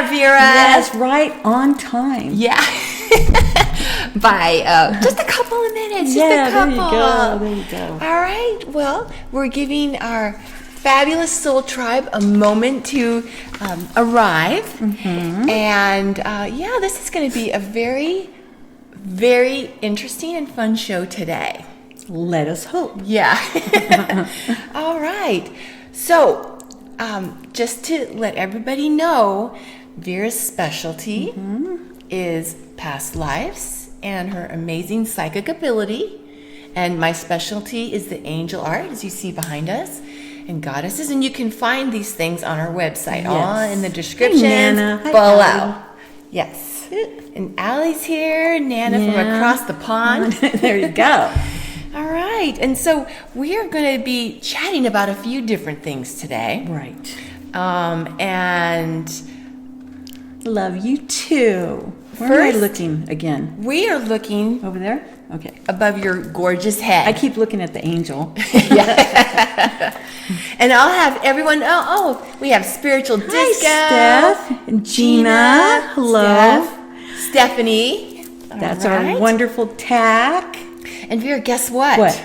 there, Vera. Yes, right on time. Yeah. By just a couple of minutes. Yeah, just a couple. there you go. All right. Well, we're giving our fabulous soul tribe a moment to arrive. Mm-hmm. And yeah, this is going to be a very, very interesting and fun show today. Let us hope. Yeah. All right. So, just to let everybody know, Vera's specialty is past lives and her amazing psychic ability. And my specialty is the angel art, as you see behind us, and goddesses. And you can find these things on our website, all in the description below. Allie. Yes. And Allie's here, Nana from across the pond. There you go. All right. And so we are going to be chatting about a few different things today. Right. And Love you too. Where am I First- looking again? we are looking Over there? Okay. above your gorgeous head. I keep looking at the angel. And I'll have everyone, we have Spiritual Disco. Hi, Steph. And Gina. Hello. Steph, Stephanie. That's All our right. wonderful tack. And Vera, guess what? What?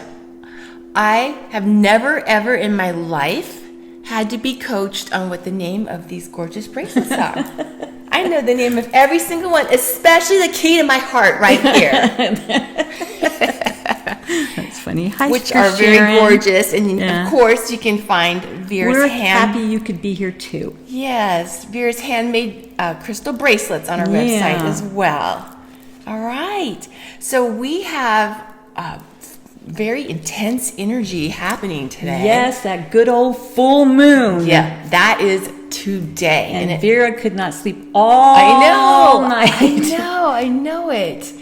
I have never, ever in my life had to be coached on what the name of these gorgeous bracelets are. I know the name of every single one, especially the key to my heart right here, That's funny. Hi, which Sister are very Sharon. gorgeous. And Yeah. of course, you can find Vera's We're happy you could be here too. Yes, Vera's handmade crystal bracelets on our website as well. All right. So we have very intense energy happening today. Yes, that good old full moon. Yeah, that is today. And Vera could not sleep all night. I know it.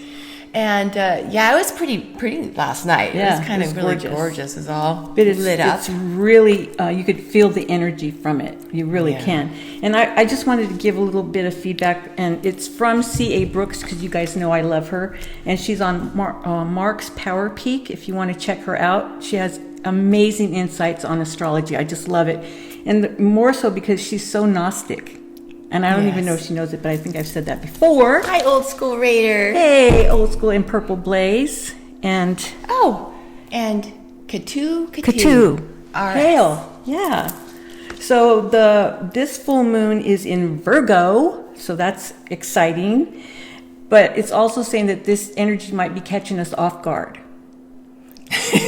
And yeah, it was pretty last night. Yeah, it was kind it was of really gorgeous. gorgeous. It's all But it's lit up. It's really, you could feel the energy from it. You really Yeah. can. And I just wanted to give a little bit of feedback, and it's from C.A. Brooks, because you guys know I love her. And she's on Mark's Power Peak, if you want to check her out. She has amazing insights on astrology. I just love it. And more so because she's so Gnostic. And I don't even know if she knows it, but I think I've said that before. Hi, old school Raider. Hey, Old School and Purple Blaze. And And Katu. Katu. All right. Hail. Yeah. So this full moon is in Virgo, so that's exciting. But it's also saying that this energy might be catching us off guard.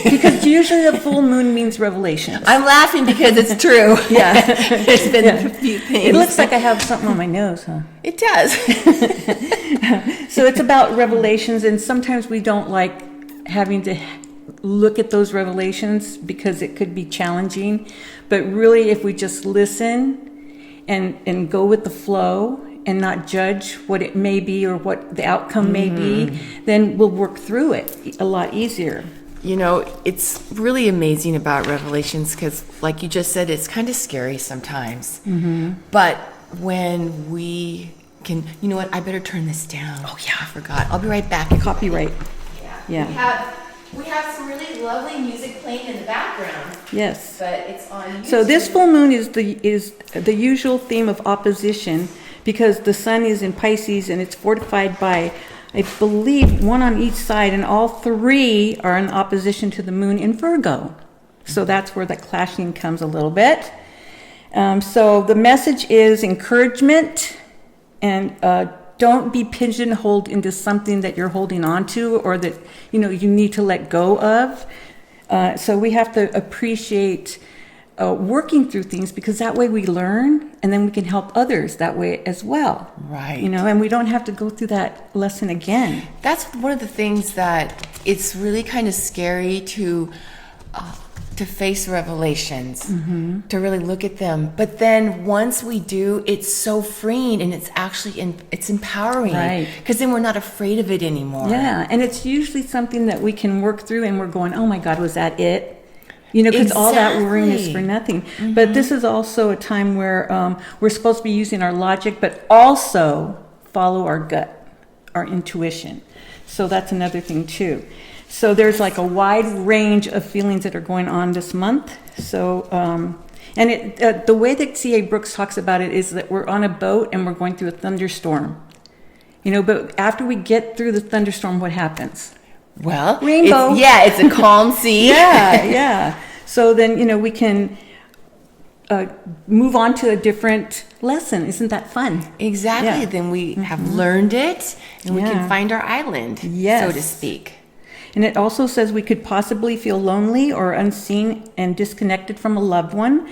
Because usually the full moon means revelations. I'm laughing because it's true. Yeah. There's been a few things. It looks like I have something on my nose, huh? It does. So it's about revelations, and sometimes we don't like having to look at those revelations because it could be challenging. But really, if we just listen and go with the flow and not judge what it may be or what the outcome may be, then we'll work through it a lot easier. You know, it's really amazing about revelations because, like you just said, it's kind of scary sometimes. But when we can, you know what? I better turn this down. Oh yeah, I forgot. I'll be right back. Copyright. Yeah. Yeah. We have some really lovely music playing in the background, Yes. but it's on YouTube. So this full moon is the usual theme of opposition, because the sun is in Pisces and it's fortified by, I believe, one on each side, and all three are in opposition to the moon in Virgo. So that's where the clashing comes a little bit. So the message is encouragement, and don't be pigeonholed into something that you're holding on to or that you need to let go of. So we have to appreciate working through things, because that way we learn, and then we can help others that way as well. Right. And we don't have to go through that lesson again. That's one of the things that it's really kind of scary to face revelations, to really look at them. But then once we do, it's so freeing, and it's actually it's empowering. Right. Because then we're not afraid of it anymore. Yeah, and it's usually something that we can work through, and we're going, oh my God, was that it? Because all that worrying is for nothing. But this is also a time where we're supposed to be using our logic, but also follow our gut, our intuition. So that's another thing too. So there's like a wide range of feelings that are going on this month. So, And the way that C.A. Brooks talks about it is that we're on a boat and we're going through a thunderstorm. But after we get through the thunderstorm, what happens? Well, rainbow. It's a calm sea. Yeah. So then, we can move on to a different lesson. Isn't that fun? Exactly. Yeah. Then we have learned it, and we can find our island, so to speak. And it also says we could possibly feel lonely or unseen and disconnected from a loved one,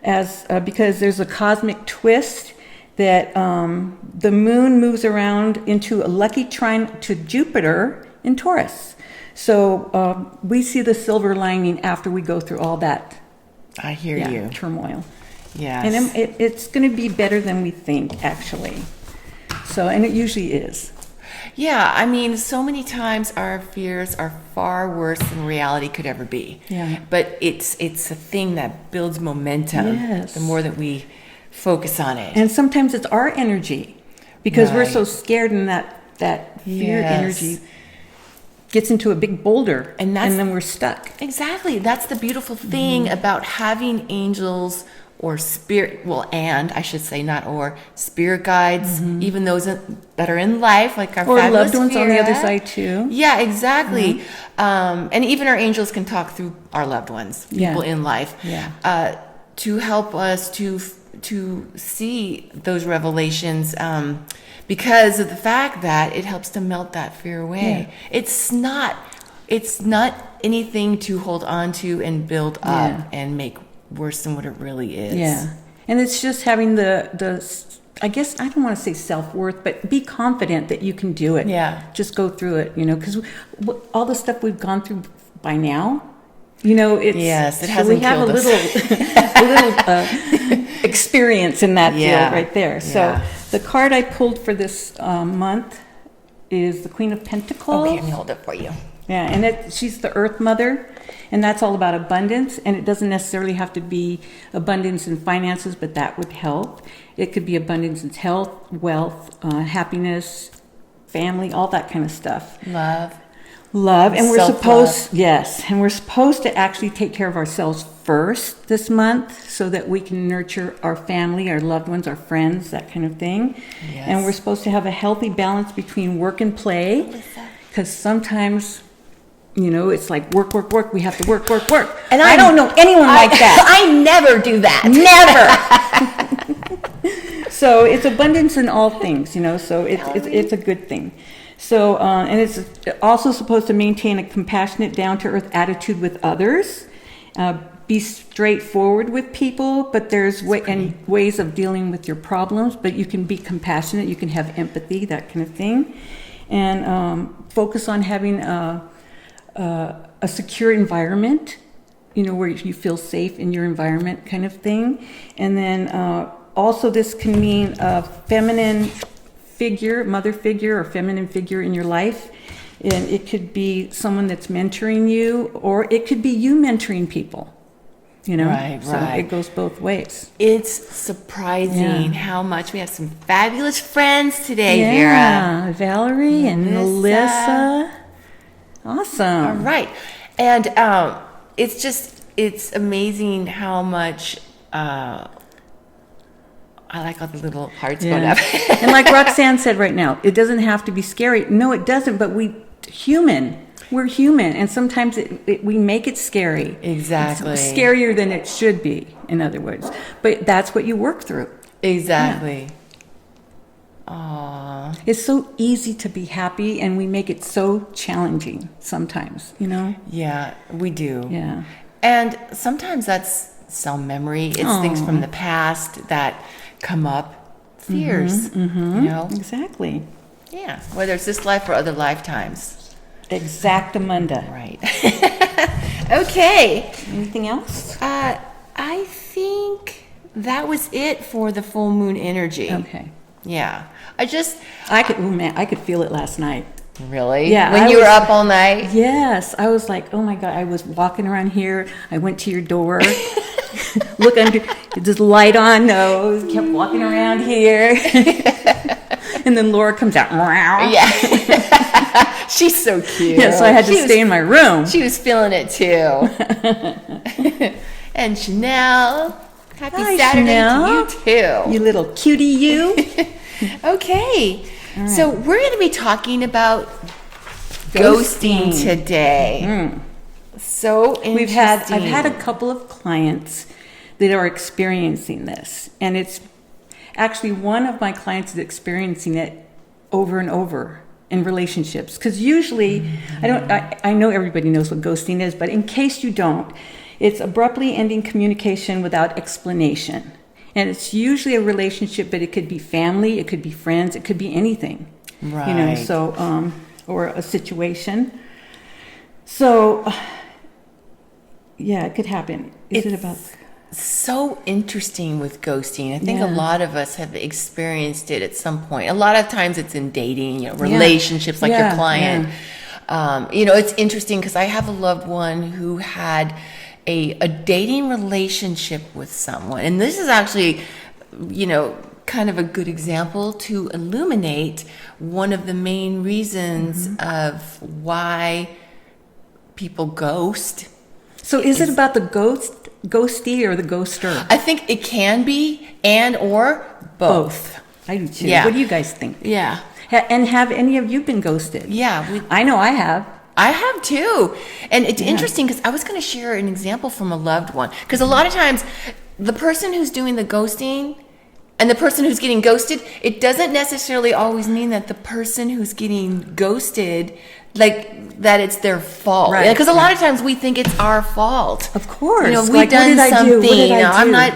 because there's a cosmic twist that the moon moves around into a lucky trine to Jupiter in Taurus. So we see the silver lining after we go through all that. I hear you. Turmoil. Yes. And it's going to be better than we think, actually. So, and it usually is. Yeah, I mean, so many times our fears are far worse than reality could ever be. Yeah. But it's a thing that builds momentum. Yes. The more that we focus on it. And sometimes it's our energy, because we're so scared, and that fear energy gets into a big boulder, and then we're stuck. Exactly. That's the beautiful thing about having angels or spirit, and I should say not or, spirit guides, even those that are in life, like our or fabulous loved ones Vera. on the other side too. Yeah, exactly. And even our angels can talk through our loved ones, people in life, to help us to see those revelations, because of the fact that it helps to melt that fear away. It's not anything to hold on to and build up and make worse than what it really is. Yeah. And it's just having the I guess, I don't want to say self-worth, but be confident that you can do it. Yeah. Just go through it, because all the stuff we've gone through by now, it's... Yes, it so hasn't we have killed us. a little experience in that field right there. So the card I pulled for this month is the Queen of Pentacles. Okay, let me hold it for you. Yeah, and she's the Earth Mother, and that's all about abundance, and it doesn't necessarily have to be abundance in finances, but that would help. It could be abundance in health, wealth, happiness, family, all that kind of stuff. Love, and we're supposed to actually take care of ourselves first this month, so that we can nurture our family, our loved ones, our friends, that kind of thing. Yes. And we're supposed to have a healthy balance between work and play, because sometimes, it's like work. We have to work. And I don't know anyone like that. I never do that. Never. So it's abundance in all things, so it's a good thing. So, and it's also supposed to maintain a compassionate, down-to-earth attitude with others. Be straightforward with people, but there's ways of dealing with your problems, but you can be compassionate, you can have empathy, that kind of thing. And focus on having a secure environment, where you feel safe in your environment, kind of thing. And then also this can mean a feminine figure, mother figure, or feminine figure in your life. And it could be someone that's mentoring you, or it could be you mentoring people. Right. So it goes both ways. It's surprising how much we have some fabulous friends today, Yeah, Vera. Valerie and Melissa. Awesome. All right. And it's amazing how much I like all the little hearts going up. And like Roxanne said right now, it doesn't have to be scary. No, it doesn't, but we're human, and sometimes we make it scary. Exactly. It's scarier than it should be, in other words. But that's what you work through. Exactly. Yeah. Aww. It's so easy to be happy, and we make it so challenging sometimes, Yeah, we do. Yeah. And sometimes that's cell memory. It's things from the past that come up, fears, Exactly. Yeah, whether it's this life or other lifetimes. Exactamunda. Right. Okay. Anything else? I think that was it for the full moon energy. Okay. Yeah. I could feel it last night. Really? Yeah. When you were up all night? Yes. I was like, oh my God, I was walking around here. I went to your door. Look under, just light on nose, kept walking around here. And then Laura comes out. Yeah. She's so cute. Yeah, so I had to stay in my room. She was feeling it too. And Chanel. Happy Hi, Saturday Chanel. to you too. You little cutie, you. Okay, right. so we're going to be talking about ghosting today. So interesting. I've had a couple of clients that are experiencing this, and it's actually one of my clients is experiencing it over and over in relationships. Because usually, I know everybody knows what ghosting is, but in case you don't, it's abruptly ending communication without explanation. And it's usually a relationship, but it could be family, it could be friends, it could be anything. Right. You know, so, or a situation. So, yeah, it could happen. Is it about... So interesting with ghosting. I think Yeah. a lot of us have experienced it at some point. A lot of times it's in dating, relationships like your client. It's interesting because I have a loved one who had a dating relationship with someone. And this is actually, kind of a good example to illuminate one of the main reasons of why people ghost. So is it about the ghostie or the ghoster? I think it can be and or both. I do too. Yeah. What do you guys think? Yeah. And have any of you been ghosted? Yeah. I know I have. I have too. And it's interesting because I was going to share an example from a loved one. Because a lot of times the person who's doing the ghosting and the person who's getting ghosted, it doesn't necessarily always mean that the person who's getting ghosted, that it's their fault. Right. Because a lot of times we think it's our fault. Of course. We've Like, done what did I something. do? What did I do? I'm not,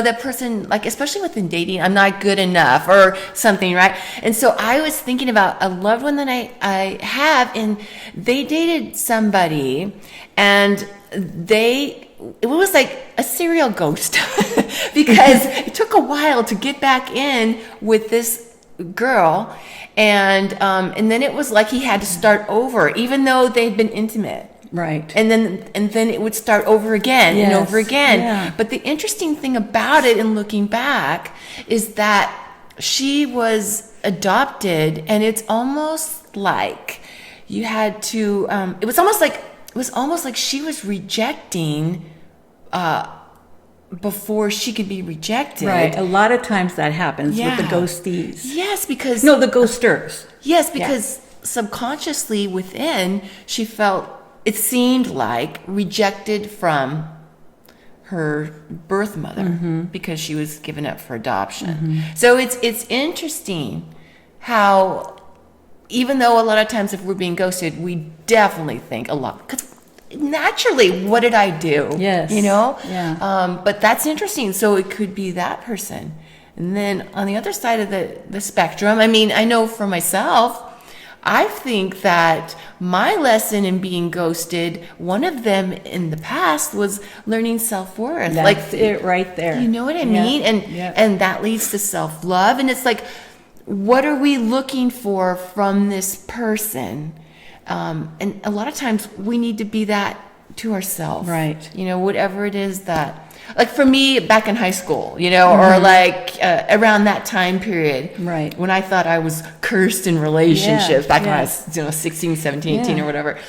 that person, especially within dating, I'm not good enough or something, right? And so I was thinking about a loved one that I have, and they dated somebody, and it was like a serial ghost because it took a while to get back in with this girl. And then it was like he had to start over, even though they'd been intimate. Right. And then it would start over again and over again. Yeah. But the interesting thing about it, in looking back, is that she was adopted, and it's almost like you had to. It was almost like she was rejecting. Before she could be rejected. Right. A lot of times that happens with the ghosties. Yes, because... No, the ghosters. Yes, because subconsciously within, she felt, it seemed like, rejected from her birth mother because she was given up for adoption. So it's interesting how, even though a lot of times if we're being ghosted, we definitely think a lot... Because naturally, what did I do? Yes. Yeah. But that's interesting. So it could be that person. And then on the other side of the spectrum, I know for myself, I think that my lesson in being ghosted, one of them in the past was learning self-worth. That's it right there. You know what I mean? And that leads to self-love. And it's like, what are we looking for from this person? And a lot of times we need to be that to ourselves. Right. Whatever it is that, like for me back in high school, or around that time period. Right. When I thought I was cursed in relationships back when I was, 16, 17, 18 or whatever.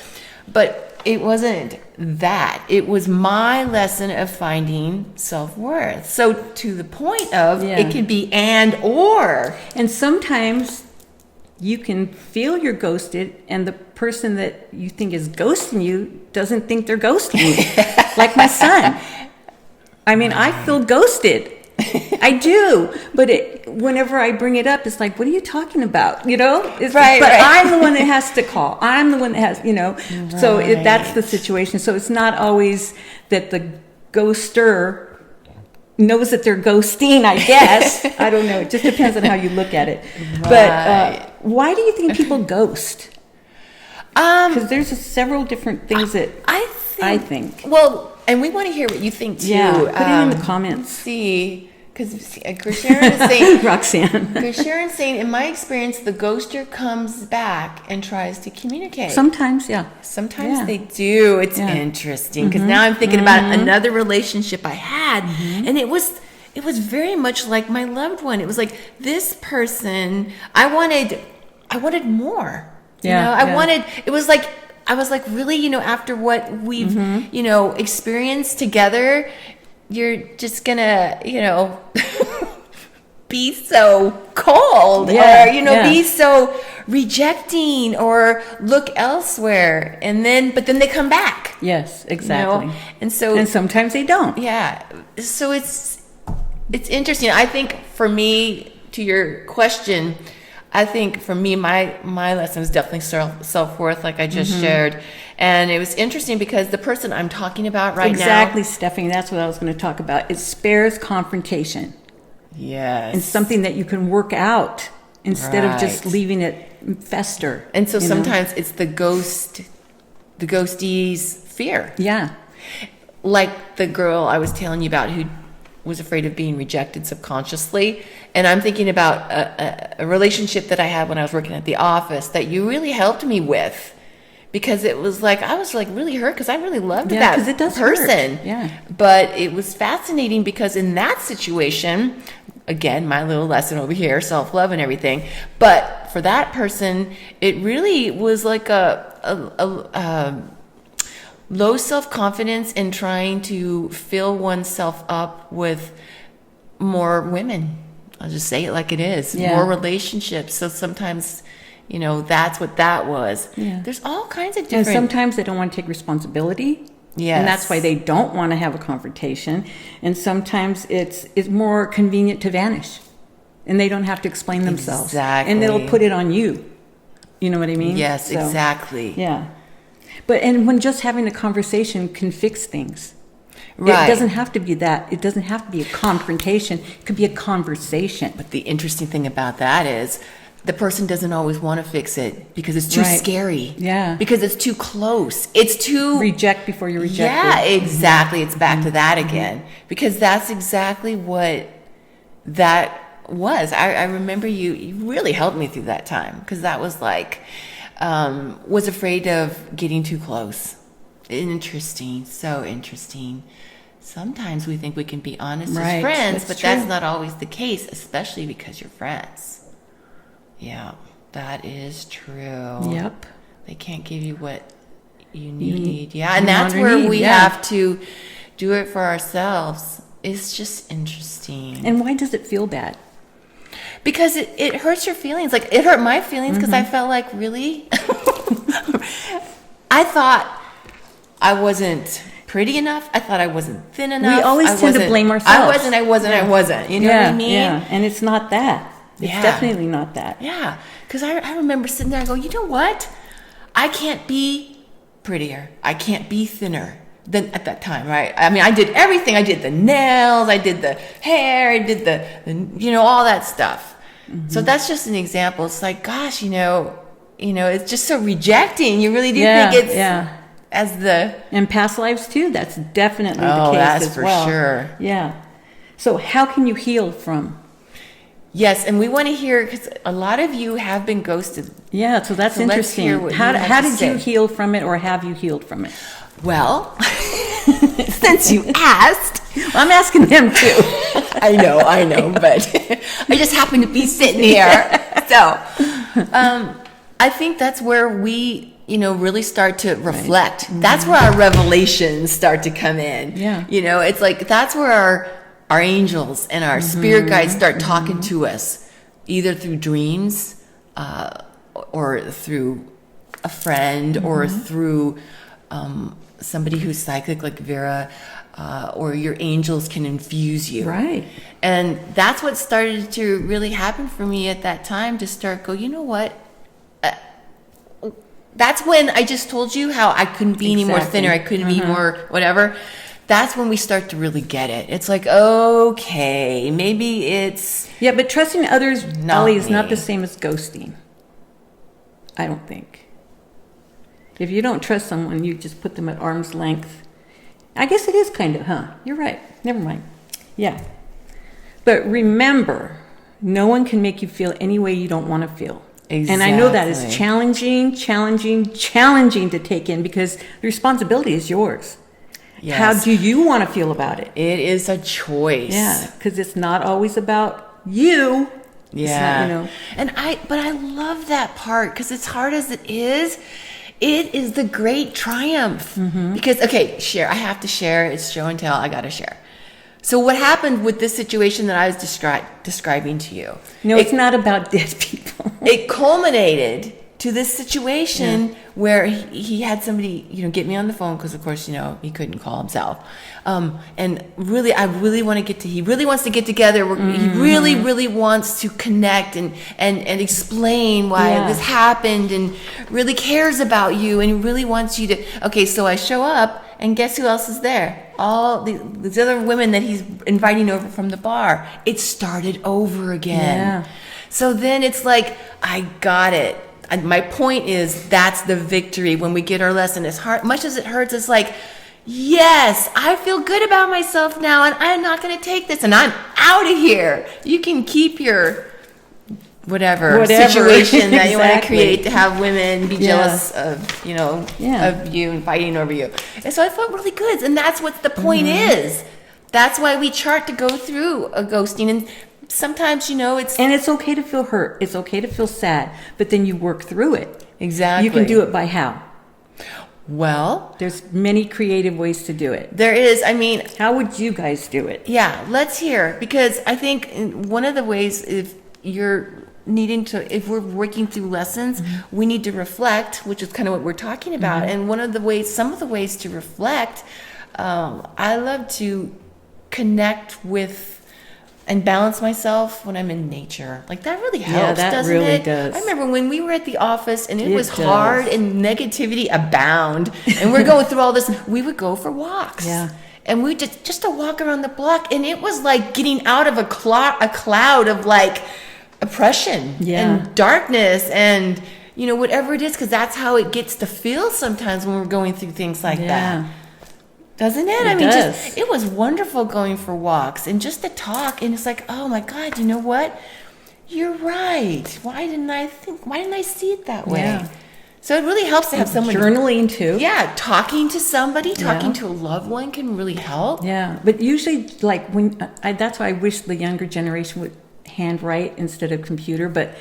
But it wasn't that. It was my lesson of finding self-worth. So to the point of it could be and or. And sometimes you can feel you're ghosted, and the person that you think is ghosting you doesn't think they're ghosting you. Like my son. I feel ghosted. I do. But whenever I bring it up, it's like, what are you talking about? It's, right. But I'm the one that has to call. I'm the one that has, So that's the situation. So it's not always that the ghoster knows that they're ghosting, I guess. I don't know. It just depends on how you look at it. Right. But why do you think people ghost? Because there's several different things that I think. Well, and we want to hear what you think too. Yeah, put it in the comments. See, because Sharon is saying, Roxanne. Sharon's saying, in my experience, the ghoster comes back and tries to communicate. Sometimes, yeah. Sometimes they do. It's interesting because now I'm thinking about another relationship I had, and it was very much like my loved one. It was like this person. I wanted more. I wanted. It was like I was like, really, after what we've experienced together, you're just gonna, be so cold Yeah, or, be so rejecting or look elsewhere. But then they come back. Yes, exactly. And so, and sometimes they don't. yeah. So it's interesting. I think for me, to your question, I think for me, my lesson was definitely self-worth, like I just shared. And it was interesting because the person I'm talking about right now. Exactly, Stephanie. That's what I was going to talk about. It spares confrontation. Yes. And something that you can work out instead of just leaving it fester. And so sometimes it's the ghostie's fear. Yeah. Like the girl I was telling you about who was afraid of being rejected subconsciously. And I'm thinking about a relationship that I had when I was working at the office that you really helped me with. Because it was like, I was like really hurt because I really loved that it does person. Hurt. Yeah. But it was fascinating because in that situation, again, my little lesson over here, self-love and everything. But for that person, it really was like a low self-confidence in trying to fill oneself up with more women. I'll just say it like it is. Yeah. More relationships. So sometimes, that's what that was. Yeah. There's all kinds of different... And sometimes they don't want to take responsibility. Yes. And that's why they don't want to have a confrontation. And sometimes it's more convenient to vanish. And they don't have to explain themselves. Exactly. And they'll put it on you. You know what I mean? Yes, So, exactly. Yeah. And when just having a conversation can fix things. Right. It doesn't have to be that. It doesn't have to be a confrontation. It could be a conversation. But the interesting thing about that is the person doesn't always want to fix it because it's too scary. Yeah. Because it's too close. It's too... Reject before you're rejected. Yeah, exactly. It's back to that again. Because that's exactly what that was. I remember you really helped me through that time. Because that was like... was afraid of getting too close. Interesting. So interesting. Sometimes we think we can be honest as friends, but that's not always the case, especially because you're friends. Yeah, that is true. Yep. They can't give you what you need. Yeah, and that's where we have to do it for ourselves. It's just interesting. And why does it feel bad? Because it hurts your feelings. Like, it hurt my feelings because I felt like, really? I thought I wasn't pretty enough. I thought I wasn't thin enough. We always tend to blame ourselves. I wasn't. You know what I mean? Yeah, and it's not that. It's definitely not that. Yeah, because I remember sitting there and go, you know what? I can't be prettier. I can't be thinner than at that time, right? I mean, I did everything. I did the nails. I did the hair. I did the all that stuff. Mm-hmm. So that's just an example. It's like, gosh, it's just so rejecting. You really do think it's as the... In past lives, too, that's definitely the case that's as for well. sure. Yeah. So how can you heal from... Yes, and we want to hear, because a lot of you have been ghosted. Yeah, so that's interesting. Let's hear what how did you heal from it, or have you healed from it? Well, since you asked. Well, I'm asking them too. I know, but I just happen to be sitting here. So I think that's where we, really start to reflect. Right. That's where our revelations start to come in. Yeah. It's like that's where our angels and our spirit guides start talking to us, either through dreams or through a friend or through somebody who's psychic like Vera, or your angels can infuse you. Right. And that's what started to really happen for me at that time, to start go, you know what? That's when I just told you how I couldn't be any more thinner. I couldn't be more whatever. That's when we start to really get it. It's like, okay, maybe it's... Yeah, but trusting others, Ellie, is not the me. same as ghosting. I don't think. If you don't trust someone, you just put them at arm's length. I guess it is kind of, huh? You're right. Never mind. Yeah. But remember, no one can make you feel any way you don't want to feel. Exactly. And I know that is challenging to take in, because the responsibility is yours. Yes. How do you want to feel about it? It is a choice. Yeah, because it's not always about you. Yeah. Not, But I love that part, because as hard as it is the great triumph. Because, okay, share. I have to share. It's show and tell. I got to share. So what happened with this situation that I was describing to you? No, it's not about dead people. It culminated to this situation where he had somebody, get me on the phone because, of course, he couldn't call himself. And really, he really wants to get together. He really, really wants to connect and explain why this happened and really cares about you and he really wants you to. Okay, so I show up and guess who else is there? All these other women that he's inviting over from the bar. It started over again. Yeah. So then it's like, I got it. And my point is, that's the victory when we get our lesson. As much as it hurts, it's like, yes, I feel good about myself now, and I'm not going to take this, and I'm out of here. You can keep your whatever. Situation that you want to create to have women be jealous of, of you and fighting over you. And so I felt really good, and that's what the point is. That's why we chart to go through a ghosting, and sometimes, it's... And it's okay to feel hurt. It's okay to feel sad. But then you work through it. Exactly. You can do it by how? Well... There's many creative ways to do it. There is. How would you guys do it? Yeah, let's hear. Because I think one of the ways, if we're working through lessons, we need to reflect, which is kind of what we're talking about. And some of the ways to reflect, I love to connect with and balance myself when I'm in nature. Like, that really helps, doesn't really it? does. I remember when we were at the office and it was hard and negativity abound and we're going through all this, we would go for walks. Yeah. And we just to walk around the block, and it was like getting out of a cloud of like oppression and darkness and whatever it is, because that's how it gets to feel sometimes when we're going through things like that. Doesn't it? It does. It was wonderful going for walks and just to talk. And it's like, oh my God, you know what? You're right. Why didn't I see it that way? Yeah. So it really helps to have someone journaling too. Yeah, talking to somebody, talking to a loved one can really help. Yeah, but usually, like that's why I wish the younger generation would handwrite instead of computer. But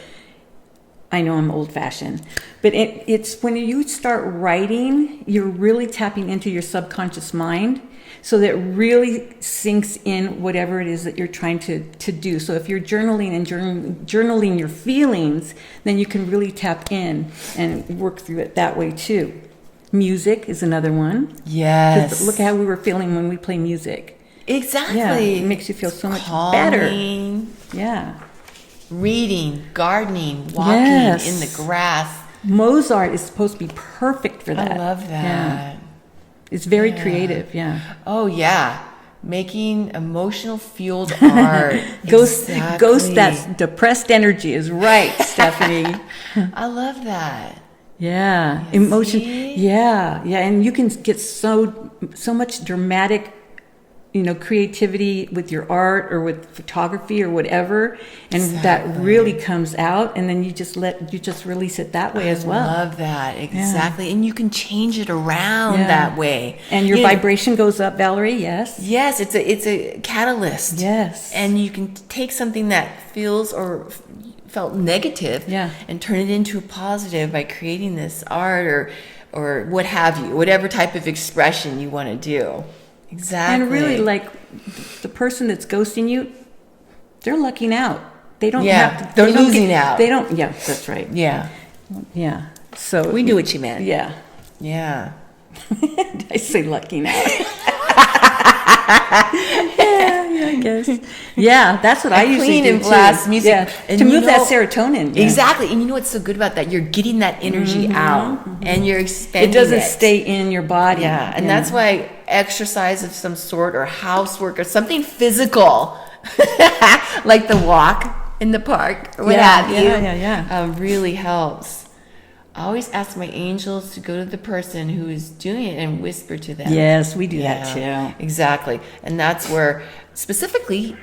I know I'm old-fashioned, but it's when you start writing, you're really tapping into your subconscious mind, so that really sinks in whatever it is that you're trying to do. So if you're journaling and journaling your feelings, then you can really tap in and work through it that way too. Music is another one. Yes. Look how we were feeling when we play music. Exactly. Yeah, it makes you feel so much better. Yeah. Reading, gardening, walking in the grass. Mozart is supposed to be perfect for that. I love that. Yeah. It's very creative, Oh, yeah. Making emotional fueled art. Ghost that depressed energy is right, Stephanie. I love that. Yeah. Emotion. See? Yeah. And you can get so much dramatic creativity with your art or with photography or whatever, and that really comes out, and then you just release it that way as well. I love that. Exactly. And you can change it around that way. And your vibration goes up, Valerie. Yes. Yes, it's a catalyst. Yes. And you can take something that feels or felt negative and turn it into a positive by creating this art or what have you, whatever type of expression you want to do. Exactly. And really, like, the person that's ghosting you, they're lucking out. They don't have to... They're losing out. They don't... Yeah, that's right. Yeah. Yeah. So... We knew what you meant. Yeah. Yeah. I say lucking out. I guess. Yeah, that's what I usually do, clean and blast music. Yeah. And to move that serotonin. Yeah. Exactly. And you know what's so good about that? You're getting that energy out and you're expending it. It doesn't stay in your body. Yeah. And that's why exercise of some sort or housework or something physical, like the walk in the park or what have you, really helps. I always ask my angels to go to the person who is doing it and whisper to them. Yes, we do that too. Exactly. And that's where specifically,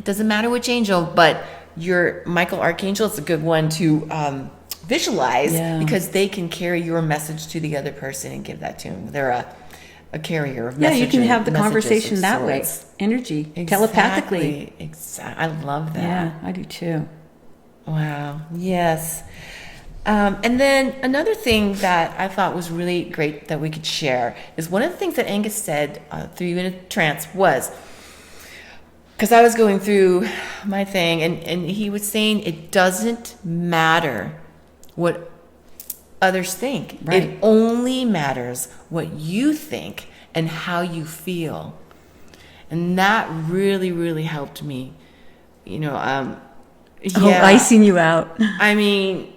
doesn't matter which angel, but your Michael Archangel is a good one to visualize because they can carry your message to the other person and give that to them. They're a carrier of messages. Yeah, you can have the conversation that way. Energy, telepathically. Exactly. I love that. Yeah, I do too. Wow. Yes. And then another thing that I thought was really great that we could share is one of the things that Angus said through you in a trance was because I was going through my thing, and he was saying it doesn't matter what others think. Right. It only matters what you think and how you feel. And that really, really helped me. Yeah. Oh, icing you out. I mean,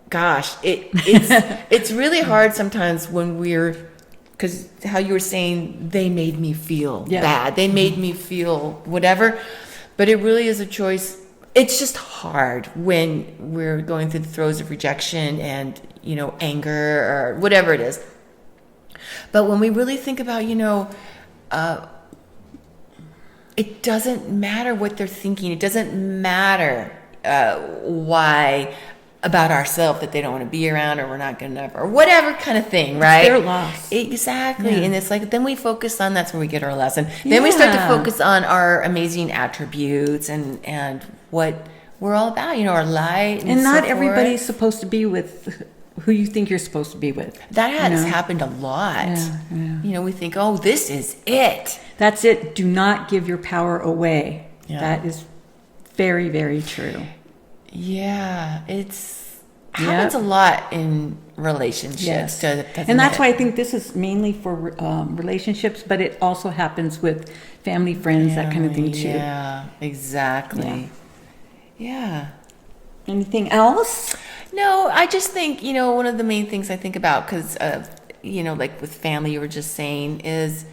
gosh, it's really hard sometimes when because how you were saying, they made me feel bad. They made me feel whatever. But it really is a choice. It's just hard when we're going through the throes of rejection and, anger or whatever it is. But when we really think about, it doesn't matter what they're thinking. It doesn't matter why about ourselves that they don't want to be around, or we're not good enough, or whatever kind of thing, right? It's their loss. Exactly. Yeah. And it's like, then we focus on, that's when we get our lesson. Then we start to focus on our amazing attributes and what we're all about, our light. And not so everybody's forth. supposed to be with who you think you're supposed to be with. That has happened a lot. Yeah. We think, oh, this is it. That's it. Do not give your power away. Yeah. That is very, very true. Yeah, happens a lot in relationships. Yes. doesn't And that's it? why I think this is mainly for relationships, but it also happens with family, friends, that kind of thing too. Yeah, exactly. Yeah. Anything else? No, I just think, one of the main things I think about, because, like with family, you were just saying, is,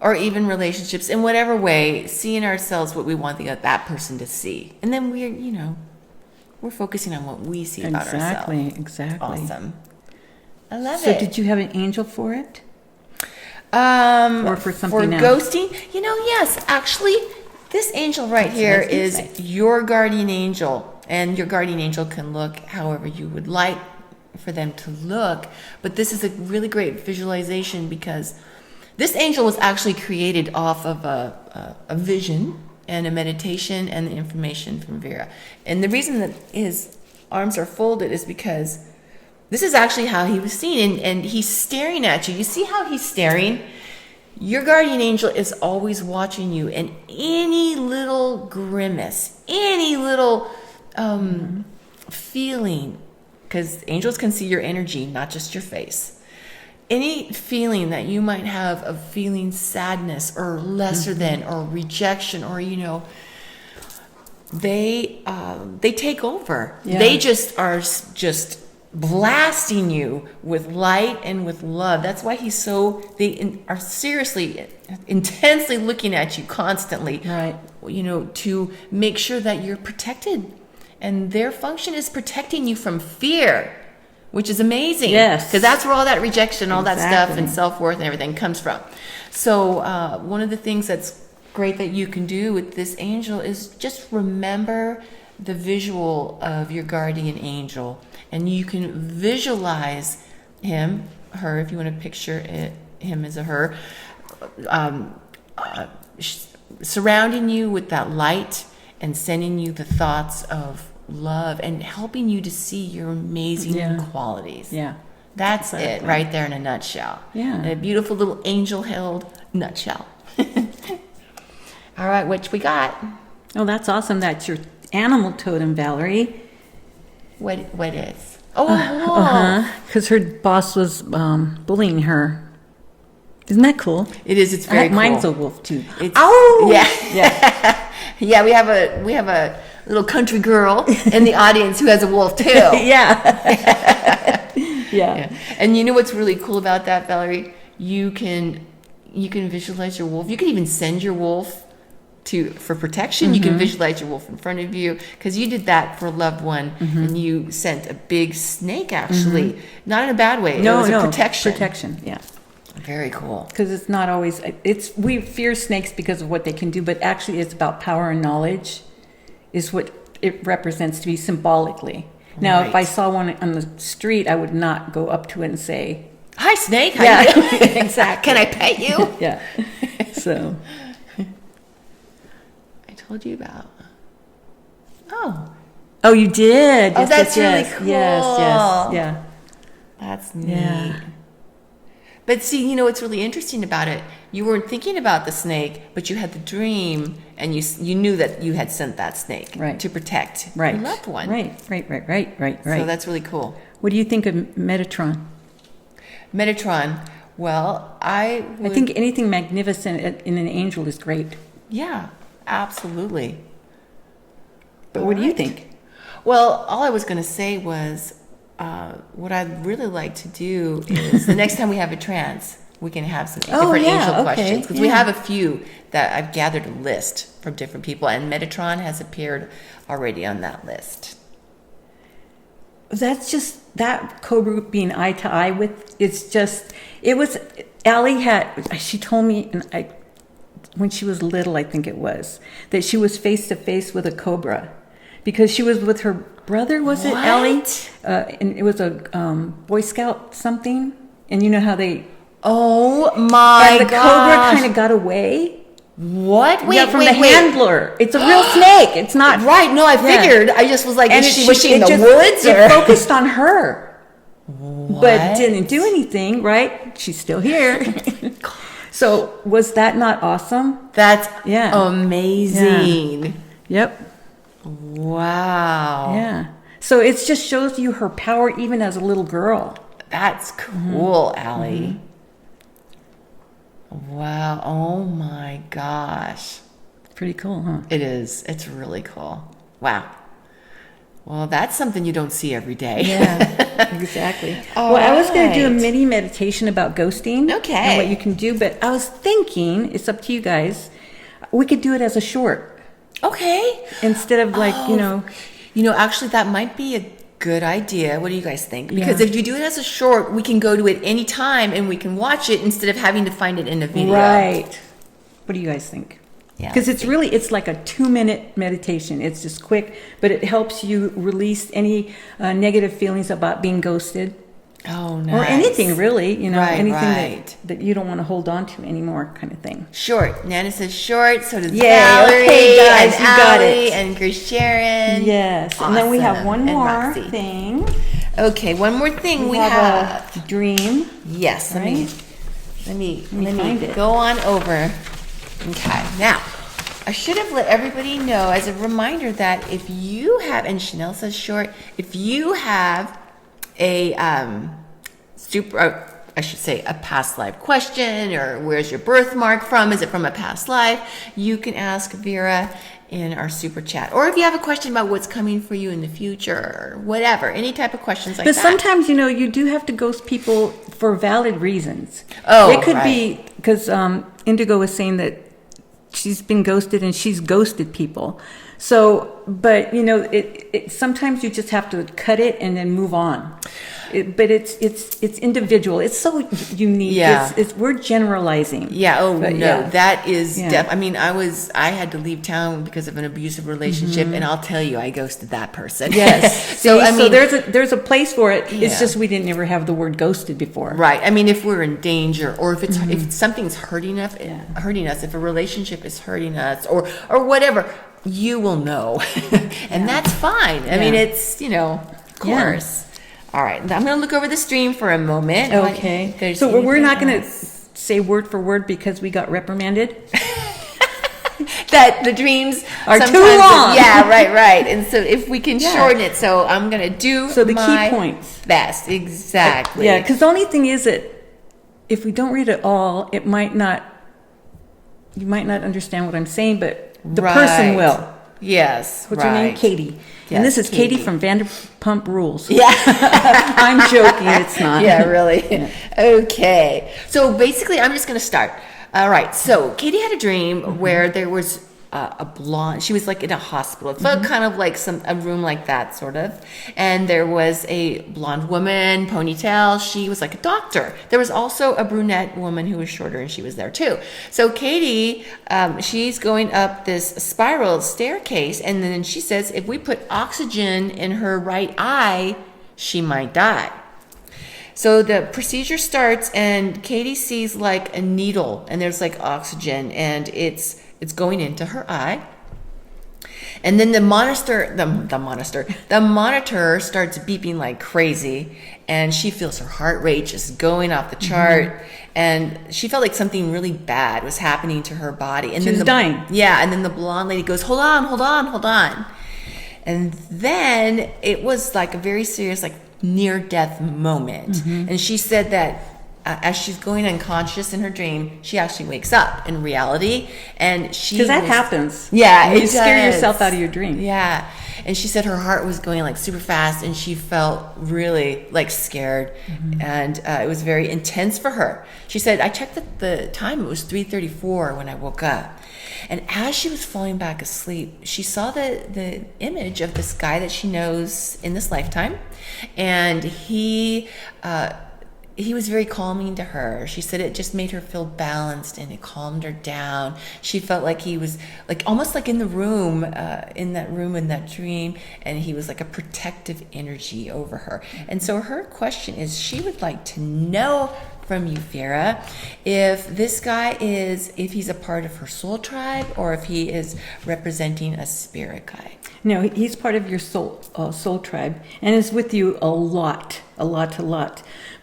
or even relationships, in whatever way, seeing ourselves what we want that person to see. And then we're focusing on what we see about ourselves. Exactly. Awesome. I love it. So did you have an angel for it? Or for something else? ghosting? Yes, actually, this angel right here what I was is gonna say. your guardian angel. And your guardian angel can look however you would like for them to look. But this is a really great visualization, because this angel was actually created off of a vision and a meditation and the information from Vera. And the reason that his arms are folded is because this is actually how he was seen. And he's staring at you. You see how he's staring? Your guardian angel is always watching you. And any little grimace, any little feeling, because angels can see your energy, not just your face. Any feeling that you might have of feeling sadness or lesser than or rejection, or they take over. Yeah. They just are blasting you with light and with love. That's why they are seriously, intensely looking at you constantly. Right. To make sure that you're protected. And their function is protecting you from fear, which is amazing. Yes. Because that's where all that rejection, all that stuff, Exactly. and self-worth and everything comes from. So one of the things that's great that you can do with this angel is just remember the visual of your guardian angel. And you can visualize him, her, if you want to picture him as a her, surrounding you with that light and sending you the thoughts of love and helping you to see your amazing qualities. Yeah. That's it right there in a nutshell. Yeah. In a beautiful little angel-held nutshell. All right, which we got? Oh, that's awesome. That's your animal totem, Valerie. What is? Oh, Because her boss was bullying her. Isn't that cool? It is. It's very cool. Mine's a wolf too. It's, Oh, yeah. Yeah, we have a little country girl in the audience who has a wolf too. yeah. Yeah. And you know what's really cool about that, Valerie? You can visualize your wolf. You can even send your wolf for protection. Mm-hmm. You can visualize your wolf in front of you, because you did that for a loved one, and you sent a big snake, actually, not in a bad way. No, it was a protection. Protection, yeah. Very cool. Because it's not always, we fear snakes because of what they can do, but actually it's about power and knowledge is what it represents to be symbolically. Now, if Right. I saw one on the street, I would not go up to it and say, Hi, snake. How you doing? exactly. Can I pet you? Yeah. So, I told you about. Oh, you did. Oh, Yes, that's yes, really yes. cool. Yes, yeah. that's neat. Yeah. But see, what's really interesting about it, you weren't thinking about the snake, but you had the dream, and you knew that you had sent that snake to protect your loved one. Right. So that's really cool. What do you think of Metatron? Metatron, well, I think anything magnificent in an angel is great. Yeah, absolutely. But what do you think? Well, all I was going to say was, what I'd really like to do is the next time we have a trance, we can have some different angel questions. Because we have a few that I've gathered a list from different people, and Metatron has appeared already on that list. That's just that Cobra being eye to eye with. It was. Allie she told me, and when she was little, I think it was, that she was face to face with a cobra, because she was with her brother. Was it Allie? And it was a Boy Scout something. And you know how they. Oh my And the cobra kind of got away. What? From the handler. It's a real snake. It's not right. No, I figured. I just was like, was she in the woods? It focused on her, but didn't do anything. Right? She's still here. So was that not awesome? That's amazing. Yeah. Yep. Wow. Yeah. So it just shows you her power, even as a little girl. That's cool, Allie. Wow. Oh my gosh. Pretty cool, huh? It is. It's really cool. Wow. Well, that's something you don't see every day. Yeah, exactly. I was going to do a mini meditation about ghosting. Okay. And what you can do, but I was thinking, it's up to you guys, we could do it as a short. Okay. Instead of actually that might be a good idea. What do you guys think? Because if you do it as a short, we can go to it any time and we can watch it instead of having to find it in a video. Right. What do you guys think? Yeah. Because it's like a 2-minute meditation. It's just quick, but it helps you release any negative feelings about being ghosted. Oh, nice. Or anything really, anything Right. that you don't want to hold on to anymore, kind of thing. Short. Nana says short. So does Yay, Valerie. okay, guys, and you got Allie, it. And Grace Sharon. Yes. And then we have one And more Roxy. thing. Okay, one more thing we have a dream. Yes. Right? Let me find it. go on over. Okay. Now, I should have let everybody know as a reminder that if you have, and Chanel says short, if you have a a past life question, or where's your birthmark from? Is it from a past life? You can ask Vera in our super chat. Or if you have a question about what's coming for you in the future, or whatever, any type of questions like that. But sometimes, you do have to ghost people for valid reasons. Oh, it could be because Indigo was saying that she's been ghosted and she's ghosted people. So, but it sometimes you just have to cut it and then move on. But it's individual. It's so unique. Yeah. We're generalizing. Yeah. Oh, but no, that is Yeah. I had to leave town because of an abusive relationship, and I'll tell you, I ghosted that person. Yes. So there's a place for it. Yeah. It's just we didn't ever have the word ghosted before. Right. I mean, if we're in danger, or if something's hurting us, if a relationship is hurting us, or whatever, you will know, and that's fine. I mean, it's of course. All right, I'm going to look over the stream for a moment. Okay. So we're not going to say word for word because we got reprimanded. That the dreams are too sometimes long. Yeah, right. And so if we can shorten it, so I'm going to do the my key points. Best, exactly. Yeah, because the only thing is that if we don't read it all, you might not understand what I'm saying, but the person will. Yes. What's her name? Katie. Yes, and this is Katie from Vanderpump Rules. Yeah. I'm joking. It's not. Yeah, really. Yeah. Okay. So basically, I'm just going to start. All right. So Katie had a dream where there was a blonde. She was like in a hospital. It felt kind of like a room like that, sort of. And there was a blonde woman, ponytail. She was like a doctor. There was also a brunette woman who was shorter, and she was there too. So Katie, she's going up this spiral staircase, and then she says, if we put oxygen in her right eye, she might die. So the procedure starts, and Katie sees like a needle, and there's like oxygen, and it's going into her eye. And then the monitor starts beeping like crazy, and she feels her heart rate just going off the chart, and she felt like something really bad was happening to her body. And she was dying. Yeah, and then the blonde lady goes, hold on. And then it was like a very serious, like near-death moment. And she said that as she's going unconscious in her dream, she actually wakes up in reality, and because that happens. Yeah, you scare yourself out of your dream. Yeah, and she said her heart was going like super fast, and she felt really like scared, and it was very intense for her. She said, "I checked the time; it was 3:34 when I woke up." And as she was falling back asleep, she saw the image of this guy that she knows in this lifetime, and he was very calming to her. She said it just made her feel balanced, and it calmed her down. She felt like he was like almost like in that room in that dream, and he was like a protective energy over her. And so her question is, she would like to know from you, Vera, if this guy if he's a part of her soul tribe, or if he is representing a spirit guide. No, he's part of your soul tribe, and is with you a lot.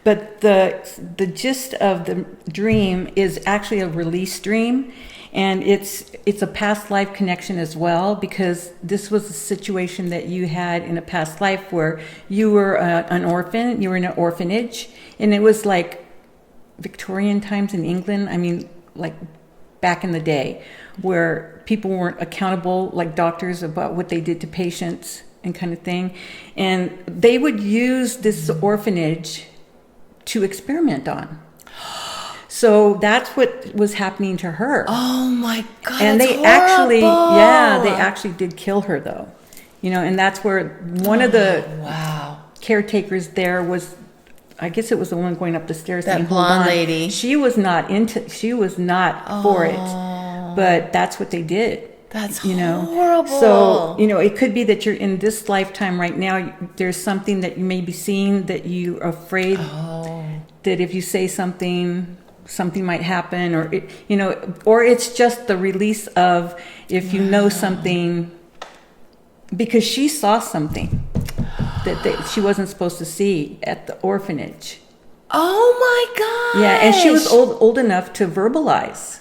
But the gist of the dream is actually a release dream, and it's a past life connection as well, because this was a situation that you had in a past life where you were an orphan, you were in an orphanage, and it was like Victorian times in England. I mean, like back in the day, where people weren't accountable, like doctors, about what they did to patients and kind of thing. And they would use this orphanage to experiment on. So that's what was happening to her. Oh my God! And that's they actually, horrible. they actually did kill her though. And that's where one of the caretakers there was, I guess it was the one going up the stairs. That saying, blonde lady. She was not for it, but that's what they did. That's horrible. So, it could be that you're in this lifetime right now. There's something that you may be seeing that you're afraid that if you say something might happen, or or it's just the release of if you know something, because she saw something that she wasn't supposed to see at the orphanage. Oh my God! Yeah, and she was old enough to verbalize.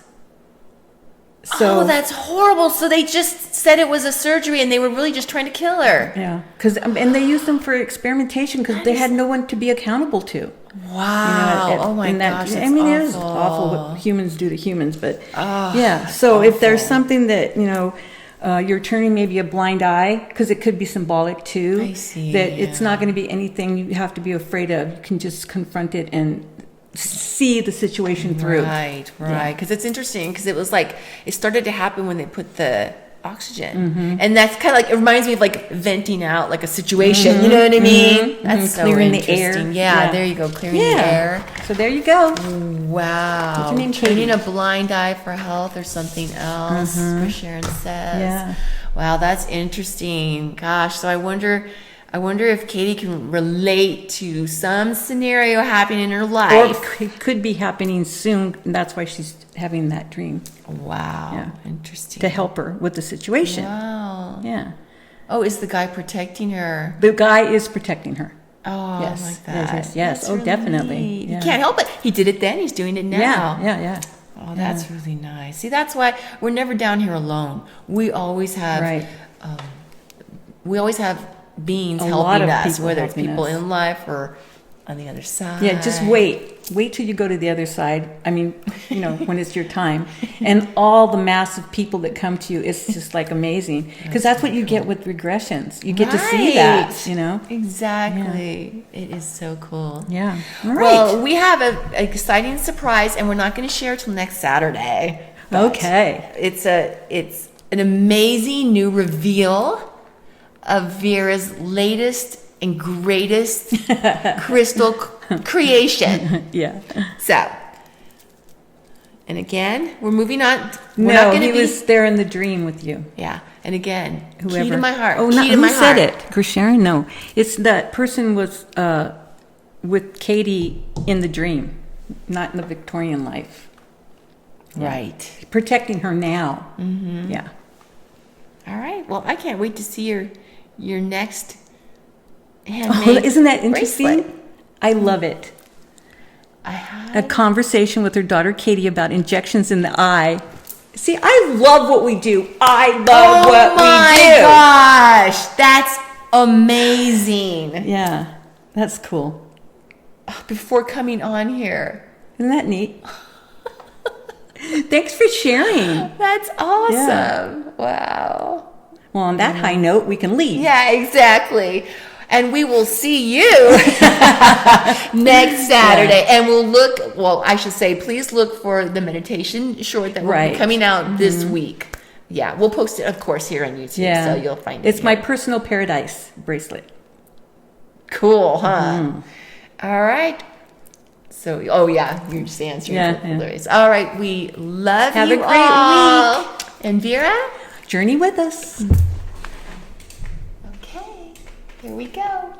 So, that's horrible. So they just said it was a surgery, and they were really just trying to kill her. Yeah, and they used them for experimentation because they had no one to be accountable to. Wow! Oh my gosh! I mean, it is awful what humans do to humans, but yeah. So if there's something that you're turning maybe a blind eye, because it could be symbolic too. I see. That it's not going to be anything you have to be afraid of. You can just confront it and see the situation through. Right. Because it's interesting, because it was like it started to happen when they put the oxygen, and that's kind of like, it reminds me of like venting out like a situation. You know what I mean? That's so clearing the interesting. air. Yeah, there you go, clearing the air. So there you go. Wow. What's your name, Turning Katie? a blind eye for health or something else, where Sharon says. Yeah. Wow, that's interesting. Gosh, so I wonder if Katie can relate to some scenario happening in her life. Or it could be happening soon, and that's why she's having that dream. Wow. Yeah. Interesting. To help her with the situation. Wow. Yeah. Oh, is the guy protecting her? The guy is protecting her. Oh, Yes. I like that. Yes. That's Oh, really definitely. neat. Yeah. You can't help it. He did it then. He's doing it now. Yeah. Oh, that's really nice. See, that's why we're never down here alone. We always have. Right. We always have beings A lot helping of us, people whether it's helping people us. in life or on the other side. Yeah, just wait till you go to the other side. I mean, when it's your time, and all the massive people that come to you, it's just like amazing, because that's what you get with regressions. You get to see that, Exactly. Yeah. It is so cool. Yeah. All right. Well, we have an exciting surprise, and we're not going to share till next Saturday. Okay. It's an amazing new reveal of Vera's latest and greatest crystal creation. Yeah. So, and again, we're moving on. We're not going to he was there in the dream with you. Yeah. And again, Whoever. key to my heart. Oh, key to who my said heart. it? Sharon? No. It's that person was with Katie in the dream, not in the Victorian life. Right. Protecting her now. Mm-hmm. Yeah. All right. Well, I can't wait to see your next handmade Oh, isn't that interesting? bracelet. I love it. I had A conversation with her daughter Katie about injections in the eye. See, I love what we do. I love what we do. gosh, that's amazing. Yeah, that's cool. Before coming on here. Isn't that neat? Thanks for sharing. That's awesome. Yeah. Wow. Well, on that high note, we can leave. Yeah, exactly. And we will see you next Saturday. And we'll look, well, I should say, please look for the meditation short that will Right. be coming out this week. Yeah, we'll post it, of course, here on YouTube. Yeah. So you'll find it. It's my here. personal paradise bracelet. Cool, huh? All right. So, oh yeah, you're just answering. Yeah. All right, we love Have you a great all. week. And Vera? Journey with us. Okay, here we go.